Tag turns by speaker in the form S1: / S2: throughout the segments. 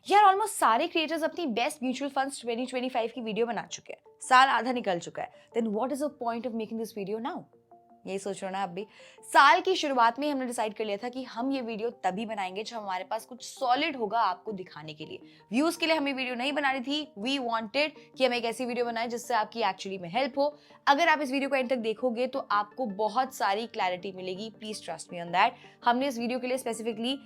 S1: यार ऑलमोस्ट सारे क्रिएटर्स अपनी बेस्ट म्यूचुअल फंड्स 2025 की वीडियो बना चुके हैं, साल आधा निकल चुका है। Then what is the point of making this video now? यही सोच रहे हो ना आप भी? साल की शुरुआत में हमने डिसाइड कर लिया था कि हम ये वीडियो तभी बनाएंगे जब हमारे पास कुछ सॉलिड होगा आपको दिखाने के लिए। व्यूज के लिए हमें वीडियो नहीं बनानी थी, वी वांटेड कि हम एक ऐसी वीडियो बनाएं जिससे आपकी एक्चुअली में हेल्प हो। अगर आप इस वीडियो को एंड तक देखोगे तो आपको बहुत सारी क्लैरिटी मिलेगी, please trust me on that. हमने इस वीडियो के लिए स्पेसिफिकली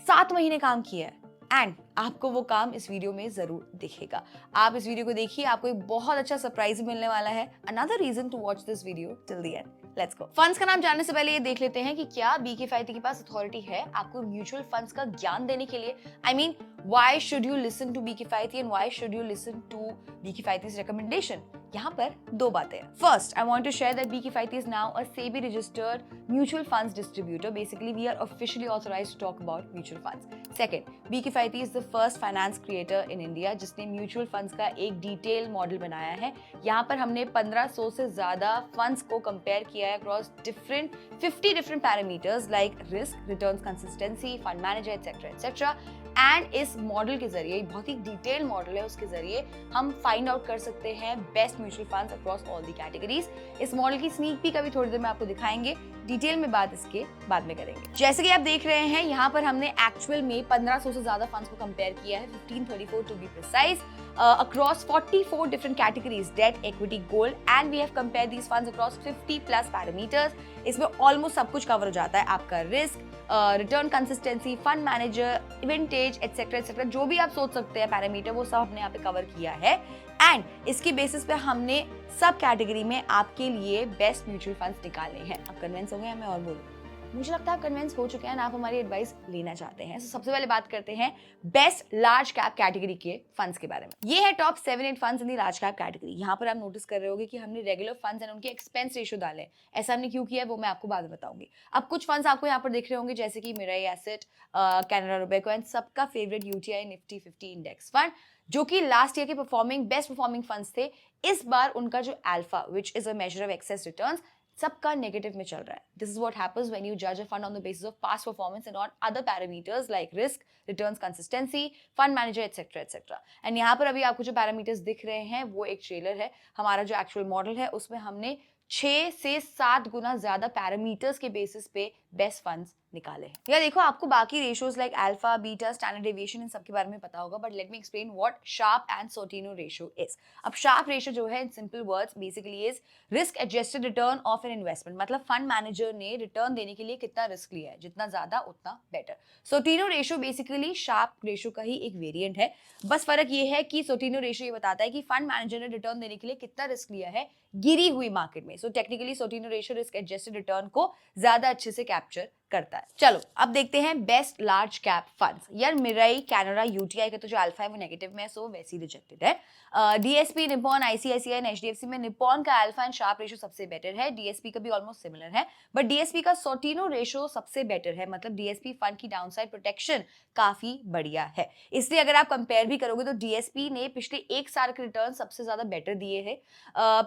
S1: 7 महीने काम किया है एंड आपको वो काम इस वीडियो में जरूर दिखेगा। आप इस वीडियो को देखिए, आपको एक बहुत अच्छा सरप्राइज मिलने वाला है। Another reason to watch this video till the end. Let's go. Funds का नाम जानने से पहले ये देख लेते हैं कि क्या बीके किफायती के पास अथॉरिटी है आपको म्यूचुअल फंड्स का ज्ञान देने के लिए। I mean why should you listen to BK Kifayati and why should you listen to BK किफायती's रिकमेंडेशन। यहाँ पर दो बातें हैं। First, I want to share that BK Kifayati is now a SEBI registered mutual funds distributor. Basically we are officially authorized to talk about mutual funds. Second, BK Kifayati is the first finance creator in India जिसने mutual funds का एक detail model बनाया है। यहाँ पर हमने 1500 से ज्यादा फंड्स को कंपेयर किया है across 50 different parameters like risk, returns, consistency, fund manager etcetera etcetera. And इस मॉडल के जरिए, बहुत ही डिटेल मॉडल है, उसके जरिए हम फाइंड आउट कर सकते हैं best mutual funds across all the categories. इस मॉडल की स्नीक पीक अभी थोड़ी देर में आपको दिखाएंगे, डिटेल में बात इसके बाद में करेंगे। जैसे कि आप देख रहे हैं यहाँ पर हमने एक्चुअल में 1500 से ज्यादा फंड्स को कंपेयर किया है, 1534 to be precise, across 44 different categories, debt, equity, gold, and we have compared these funds across 50 plus parameters. इसमें ऑलमोस्ट सब कुछ कवर हो जाता है, आपका risk, return consistency, fund manager, vintage etcetera etcetera, जो भी आप सोच सकते हैं पैरामीटर, वो सब हमने यहाँ पे कवर किया है। एंड इसकी बेसिस पे हमने सब कैटेगरी में आपके लिए बेस्ट म्यूचुअल फंड्स निकाले हैं। आप कन्विंस हो गए? मैं और बोलूँ? मुझे लगता है आप कन्विंस हो चुके हैं, आप हमारी एडवाइस लेना चाहते हैं। सबसे पहले बात करते हैं बेस्ट लार्ज कैप कैटेगरी के फंड्स के बारे में। ये है top 7-8 funds in the large cap category. यहाँ पर आप नोटिस कर रहे होंगे कि हमने रेगुलर फंड्स एंड उनके एक्सपेंस रेशियो डाले हैं। ऐसा हमने क्यों किया है वो मैं आपको बाद में बताऊंगी। अब कुछ फंड्स आपको यहाँ पर दिख रहे होंगे जैसे कि Mirae asset, Canara Robeco and सबका favourite UTI Nifty 50 index fund, जो कि लास्ट ईयर के बेस्ट परफॉर्मिंग फंड्स थे। इस बार उनका जो alpha which is a measure of excess returns सबका नेगेटिव में चल रहा है। This is what happens when you जज a fund on the basis of past performance and on other parameters like risk, returns, consistency, fund manager etcetera etcetera. And यहाँ पर अभी आपको जो पैरामीटर्स दिख रहे हैं वो एक ट्रेलर है। हमारा जो एक्चुअल मॉडल है उसमें हमने 6 से 7 गुना ज्यादा पैरामीटर्स के बेसिस पे बेस्ट फंड्स निकाले हैं। या देखो, आपको बाकी ratios like alpha, beta, standard deviation इन सब के बारे में पता होगा, but let me explain what Sharpe and Sortino ratio is. अब शार्प रेशियो जो है in simple words basically is risk adjusted return of an investment. मतलब फंड मैनेजर ने रिटर्न देने के लिए कितना रिस्क लिया है, जितना ज्यादा उतना better. Sortino ratio basically Sharpe ratio का ही एक वेरिएंट है। बस फर्क ये है कि सोर्टिनो रेशियो ये बताता है कि फंड मैनेजर ने रिटर्न देने के लिए कितना रिस्क लिया है गिरी हुई मार्केट में। So technically Sortino ratio risk adjusted return को ज्यादा अच्छे से कैप्चर करता है। चलो अब देखते हैं बेस्ट लार्ज कैप फंड्स। यार मिराई, कैनरा, यूटीआई का तो जो अल्फा है वो नेगेटिव में है, सो वैसे ही रिजेक्टेड है। DSP, Nippon, ICICI and HDFC में निप्पॉन का अल्फा एंड शार्प रेशियो सबसे बेटर है। डीएसपी का भी ऑलमोस्ट सिमिलर है, बट डीएसपी का सोर्टिनो रेशियो सबसे बेटर है। मतलब डीएसपी फंड की डाउनसाइड प्रोटेक्शन काफी बढ़िया है। इसलिए अगर आप कंपेयर भी करोगे तो डीएसपी ने पिछले एक साल के रिटर्न सबसे ज्यादा बेटर दिए हैं।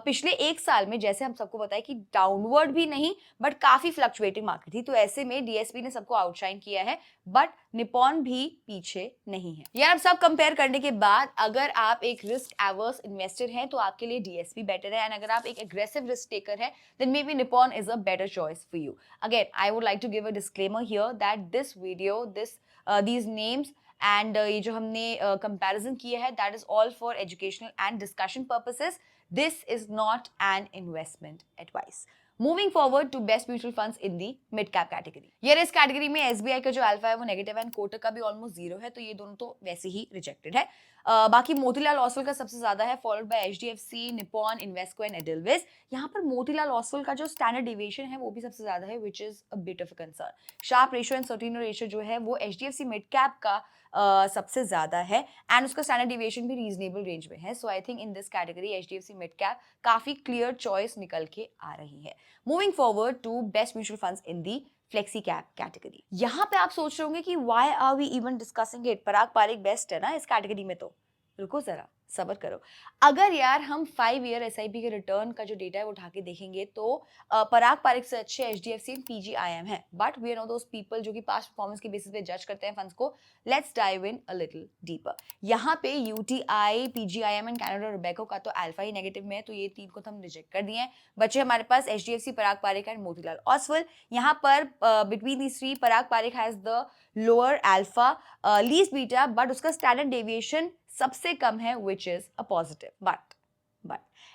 S1: पिछले एक साल में जैसे हम सबको पता है कि डाउनवर्ड भी नहीं बट काफी फ्लक्चुएटिंग मार्केट थी, तो ऐसे में डीएसपी ने सबको आउटशाइन किया है, बट निप्पॉन भी पीछे नहीं है। यार अब सब कंपेयर करने के बाद अगर आप एक रिस्क एवर्स इन्वेस्टर हैं तो आपके लिए डीएसपी बेटर है, एंड अगर आप एक एग्रेसिव रिस्क टेकर है then may be Nippon is a better choice for you. Again I would like to give a disclaimer here that this video, these names and ये जो हमने comparison किया है that is all for educational and discussion purposes. This is not an investment advice. Moving forward to best mutual funds in the mid cap category. यार इस कैटेगरी में SBI का जो अल्फा है वो नेगेटिव है एंड कोटक का भी ऑलमोस्ट 0 है, तो ये दोनों तो वैसे ही रिजेक्टेड है। बाकी मोतीलाल ओसवाल का सबसे ज्यादा है, followed by HDFC, Nippon, Invesco and Edelweiss. यहाँ पर मोतीलाल ओसवाल का जो स्टैंडर्ड डेविएशन है वो भी सबसे ज्यादा है, which is a bit of a concern. Sharpe ratio and Sortino ratio जो है वो एचडीएफसी मिड कैप का सबसे ज्यादा है एंड उसका स्टैंडर्ड डेविएशन भी रीजनेबल रेंज में है। So I think in this category HDFC mid cap काफी क्लियर चॉइस निकल के आ रही है। Moving forward to best mutual funds in the flexi cap category. यहाँ पे आप सोच रहे होंगे कि why are we even discussing it, Parag Parikh best है ना इस कैटेगरी में, तो रुको जरा, सब्र करो। अगर यार हम 5 ईयर एसआईपी के रिटर्न का जो डेटा है वो उठा के देखेंगे तो पराग पारिक से अच्छे एचडीएफसी एंड पीजीआईएम है, but we are not those people जो कि पास्ट परफॉर्मेंस के बेसिस पे जज करते हैं फंड्स को। Let's dive in a little deeper. यहाँ पे UTI, PGIM and Canada Robeco का तो अल्फा ही नेगेटिव में है, तो ये तीन को तो हम रिजेक्ट कर दिए हैं। बचे हमारे पास एचडीएफसी, पराग पारिक एंड मोतीलाल ओसवाल। यहाँ पर between these three Parag Parikh has the lower alpha, least beta, but उसका स्टैंडर्ड डेविएशन सबसे कम है, which is a positive. But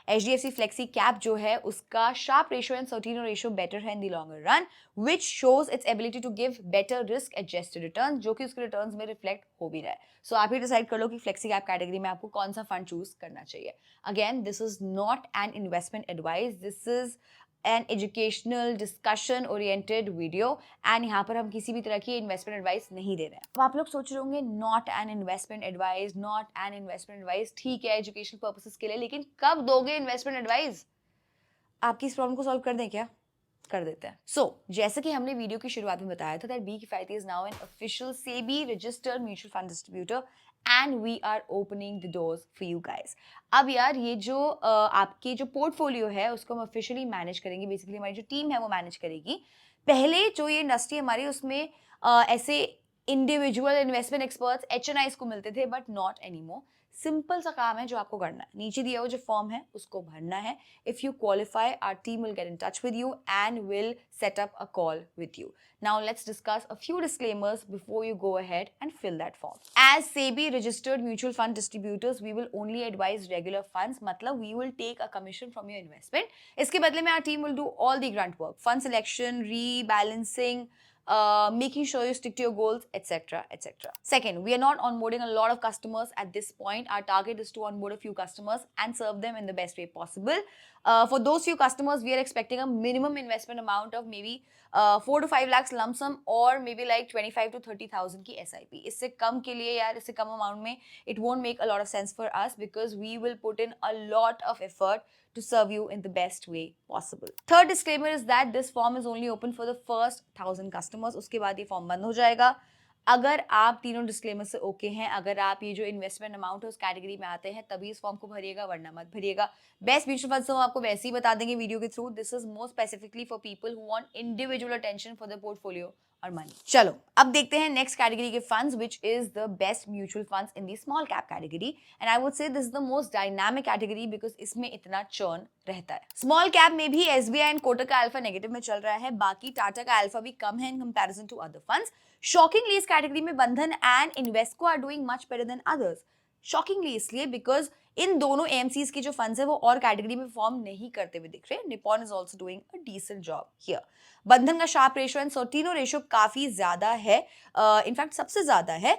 S1: HDFC flexi cap जो है उसका sharpe ratio and सर्टिनो ratio better है in the longer run, which shows its ability to give better risk adjusted return, जो कि उसके रिटर्न्स में रिफ्लेक्ट हो भी रहा है। सो आप ही डिसाइड कर लो कि फ्लेक्सी कैप कैटेगरी में आपको कौन सा फंड चूज करना चाहिए। Again, this is not an investment advice, this is an educational discussion oriented video, and यहाँ पर हम किसी भी तरह की इन्वेस्टमेंट एडवाइस नहीं दे रहे हैं। तो आप लोग सोच रहे होंगे not an investment advice, not an investment advice, ठीक है एजुकेशनल पर्पसेस के लिए, लेकिन कब दोगे इन्वेस्टमेंट एडवाइस? आपकी इस प्रॉब्लम को सॉल्व कर दें क्या? कर देते हैं। जैसे कि हमने वीडियो की शुरुआत में बताया था दैट बी किफायती is now an official SEBI registered mutual fund distributor and we are opening the doors for you guys. अब यार ये जो आपके जो पोर्टफोलियो है उसको हम ऑफिशियली मैनेज करेंगे, बेसिकली हमारी जो टीम है वो मैनेज करेगी। पहले जो ये इंडस्ट्री हमारी उसमें ऐसे इंडिविजुअल इन्वेस्टमेंट एक्सपर्ट्स एचएनआईज को मिलते थे, बट नॉट एनीमोर। सिंपल सा काम है जो आपको करना है, नीचे दिया हुआ जो फॉर्म है उसको भरना है। If you qualify, our team will get in touch with you and will set up a call with you. Now let's discuss a few disclaimers before you go ahead and fill that form. As SEBI registered mutual fund distributors, we will only advise regular funds. मतलब we will take a commission from your investment. इसके बदले में our team will do all the grunt work, fund selection, rebalancing, making sure you stick to your goals, etc., etc. Second, we are not onboarding a lot of customers at this point. Our target is to onboard a few customers and serve them in the best way possible. For those few customers, we are expecting a minimum investment amount of maybe 4 to 5 lakhs lump sum or maybe like 25 to 30,000 की SIP. इससे कम के लिए यार, इससे कम amount में it won't make a lot of sense for us because we will put in a lot of effort to serve you in the best way possible. Third disclaimer is that this form is only open for the first 1,000 customers. उसके बाद ये form बंद हो जाएगा। अगर आप तीनों disclaimer से ओके हैं, अगर आप ये जो इन्वेस्टमेंट अमाउंट है उस कैटेगरी में आते हैं, तभी इस फॉर्म को भरिएगा, वरना मत भरिएगा। बेस्ट म्यूचुअल फंड्स हम आपको वैसे ही बता देंगे वीडियो के through. This is more specifically for people who want individual attention for the portfolio और मनी। चलो अब देखते हैं नेक्स्ट कैटेगरी के funds, which is the best mutual funds in the small cap category, and I would say this is the most dynamic category because इसमें इतना churn रहता है। स्मॉल कैप में भी एसबीआई एंड कोटक का अल्फा नेगेटिव में चल रहा है, बाकी टाटा का अल्फा भी कम है in comparison to other funds. Shockingly इस कैटेगरी में Bandhan and Invesco are doing much better than others. Shockingly इसलिए बिकॉज इन दोनों एएमसीज के जो फंड्स है वो और कैटेगरी में परफॉर्म नहीं करते हुए दिख रहे। Nippon is also doing a decent job here. Bandhan का शार्प रेशियो एंड सर्टिनो रेशियो काफी ज्यादा है, इनफैक्ट सबसे ज्यादा है।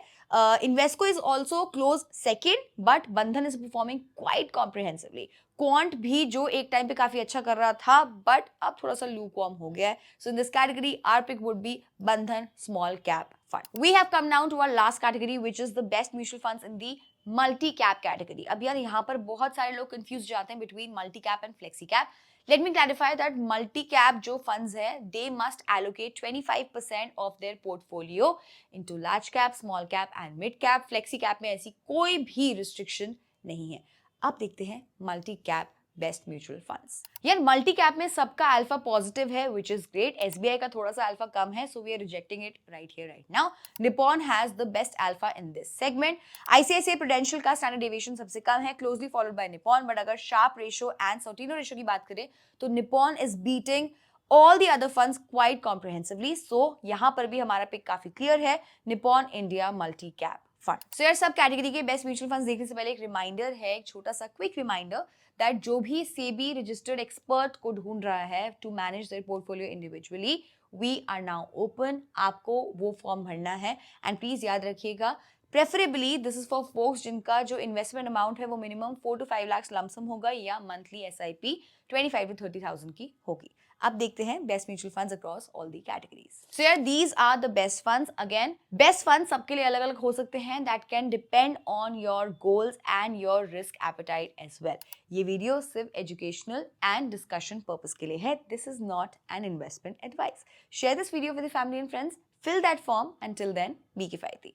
S1: Invesco is also close second, but Bandhan is performing quite comprehensively. Quant भी जो एक टाइम पे काफी अच्छा कर रहा था, बट अब थोड़ा सा लूकवार्म हो गया है। So in this category our pick would be Bandhan small cap fund. We have come now to our last category, which is the best mutual funds in the multi cap category. अब यार यहाँ पर बहुत सारे लोग कंफ्यूज जाते हैं between multi cap and flexi cap. Let me clarify that multi-cap जो funds है, they must allocate 25% of their portfolio into large cap, small cap and mid cap. Flexi cap में ऐसी कोई भी restriction नहीं है। अब देखते हैं multi-cap बेस्ट म्यूचुअल फंड्स। यार मल्टी कैप में सबका अल्फा पॉजिटिव है, विच इज ग्रेट। एसबीआई का थोड़ा सा अल्फा कम है, so we are rejecting it right here right now. Nippon has the best alpha in this segment. ICICI Prudential का स्टैंडर्ड डेविएशन सबसे कम है, closely followed by Nippon, but अगर शार्प रेशियो एंड सर्टिनो रेशियो की बात करें तो Nippon is beating all the other funds quite comprehensively. So यहाँ पर भी हमारा पिक काफी क्लियर है, Nippon India multi cap fund. So यार सब कैटेगरी के बेस्ट म्यूचुअल फंड्स देखने से पहले एक रिमाइंडर है, एक छोटा सा क्विक रिमाइंडर दैट जो भी सेबी रजिस्टर्ड एक्सपर्ट को ढूंढ रहा है to manage their portfolio individually, we are now open. आपको वो फॉर्म भरना है एंड प्लीज याद रखिएगा, preferably this is for folks जिनका जो इन्वेस्टमेंट अमाउंट है वो मिनिमम 4 to 5 लाख लमसम होगा या मंथली एसआईपी 25 to 30,000 की होगी। अब देखते हैं best mutual funds across all the categories. So यार these are the best funds. Again best funds सबके लिए अलग अलग हो सकते हैं, that can depend on your goals and your risk appetite as well. ये वीडियो सिर्फ एजुकेशनल एंड डिस्कशन पर्पस के लिए है, this is not an investment advice. Share this video with family and friends, fill that form, and till then B किफायती।